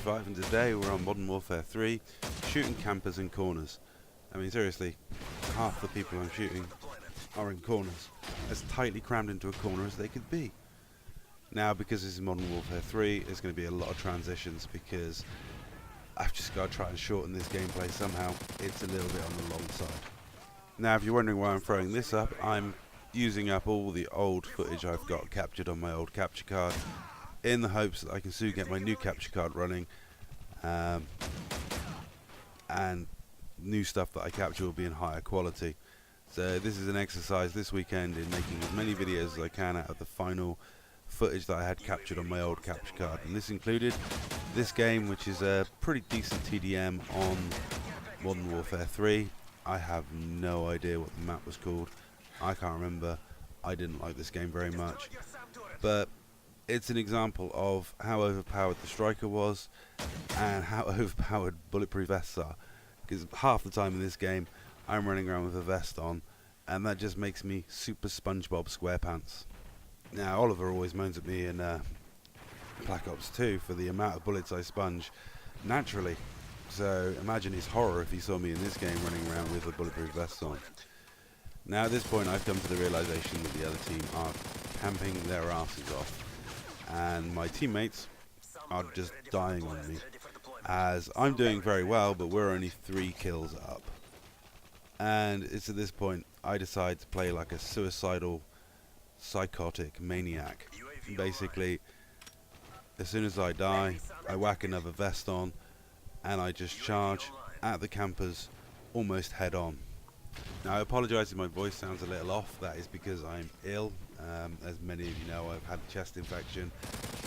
MW3 and today we're on Modern Warfare 3 shooting campers in corners. I mean seriously, half the people I'm shooting are in corners, as tightly crammed into a corner as they could be. Now because this is Modern Warfare 3, there's going to be a lot of transitions because I've just got to try and shorten this gameplay somehow. It's a little bit on the long side. Now if you're wondering why I'm throwing this up, I'm using up all the old footage I've got captured on my old capture card in the hopes that I can soon get my new capture card running, and new stuff that I capture will be in higher quality. So this is an exercise this weekend in making as many videos as I can out of the final footage that I had captured on my old capture card, and this included this game, which is a pretty decent TDM on Modern Warfare 3. I have no idea what the map was called. I can't remember. I didn't like this game very much, but it's an example of how overpowered the striker was and how overpowered bulletproof vests are, because half the time in this game I'm running around with a vest on, and that just makes me super SpongeBob SquarePants. Now Oliver always moans at me in Black Ops 2 for the amount of bullets I sponge naturally, so imagine his horror if he saw me in this game running around with a bulletproof vest on. Now at this point I've come to the realization that the other team are camping their asses off, and my teammates are just dying on me, as I'm doing very well but we're only 3 kills up. And it's at this point I decide to play like a suicidal psychotic maniac. Basically, as soon as I die I whack another vest on and I just charge at the campers almost head on. Now I apologise if my voice sounds a little off. That is because I'm ill. As many of you know, I've had a chest infection,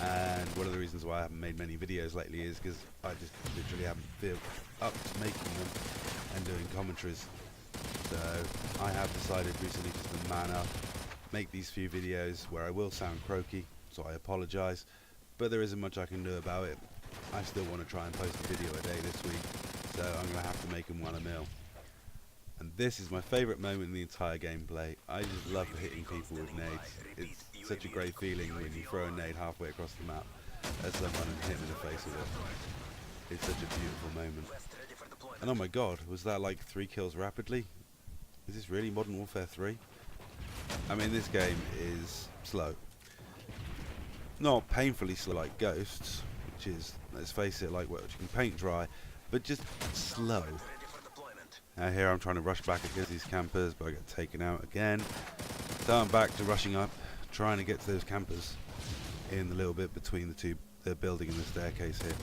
and one of the reasons why I haven't made many videos lately is because I just literally haven't felt up to making them and doing commentaries. So I have decided recently just to man up, make these few videos where I will sound croaky, so I apologise, but there isn't much I can do about it. I still want to try and post a video a day this week, so I'm going to have to make them one a mil. And this is my favourite moment in the entire gameplay. I just love hitting people with nades. It's such a great feeling when you throw a nade halfway across the map at someone and hit them in the face with it. It's such a beautiful moment. And oh my god, was that like 3 kills rapidly? Is this really Modern Warfare 3? I mean, this game is slow. Not painfully slow like Ghosts, which is, let's face it, like what you can paint dry, but just slow. Now here I'm trying to rush back against these campers, but I get taken out again. So I'm back to rushing up, trying to get to those campers in the little bit between the building and the staircase here.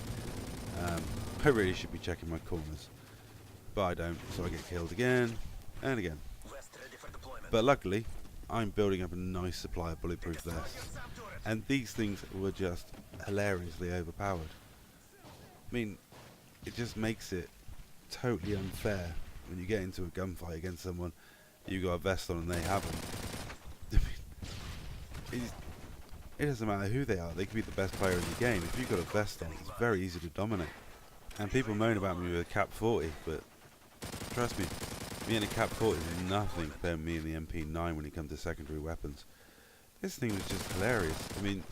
I really should be checking my corners, but I don't, so I get killed again and again. But luckily, I'm building up a nice supply of bulletproof vests, and these things were just hilariously overpowered. I mean, it just makes it totally unfair when you get into a gunfight against someone, you got a vest on and they haven't. I mean, it doesn't matter who they are, they could be the best player in the game. If you've got a vest on, it's very easy to dominate. And people moan about me with a cap 40, but trust me, me and a cap 40 is nothing compared to me and the MP9 when it comes to secondary weapons. This thing was just hilarious. I mean,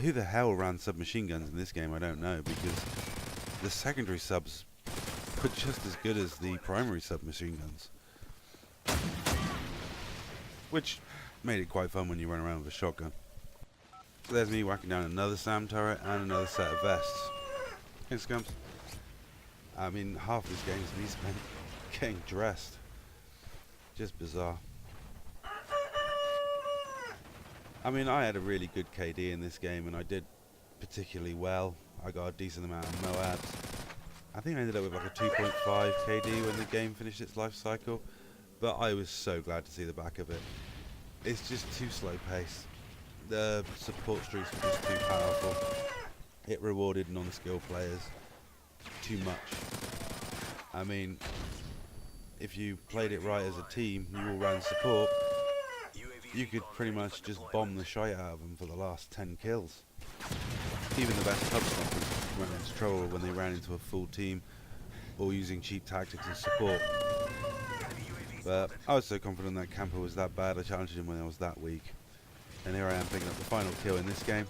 who the hell ran submachine guns in this game, I don't know, because the secondary subs were just as good as the primary submachine guns, which made it quite fun when you run around with a shotgun. So there's me whacking down another SAM turret and another set of vests. Hey scums. I mean, half this game is me spent getting dressed. Just bizarre. I mean, I had a really good KD in this game and I did particularly well. I got a decent amount of MOABs. I think I ended up with like a 2.5 KD when the game finished its life cycle, but I was so glad to see the back of it. It's just too slow paced. The support streaks were just too powerful. It rewarded non-skilled players too much. I mean, if you played it right as a team, you all ran support, you could pretty much just bomb the shite out of them for the last 10 kills. Even the best hub stoppers ran into trouble when they ran into a full team or using cheap tactics as support. But I was so confident that camper was that bad, I challenged him when I was that weak. And here I am picking up the final kill in this game.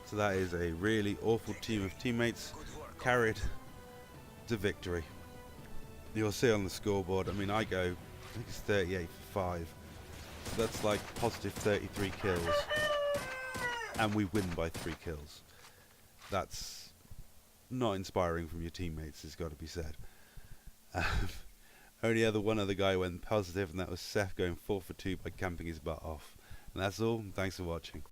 So that is a really awful team of teammates carried to victory. You'll see on the scoreboard, I mean, I think it's 38 for 5. So that's like positive 33 kills. And we win by 3 kills. That's not inspiring from your teammates, it's got to be said. Only one other guy went positive, and that was Seth going 4 for 2 by camping his butt off. And that's all. Thanks for watching.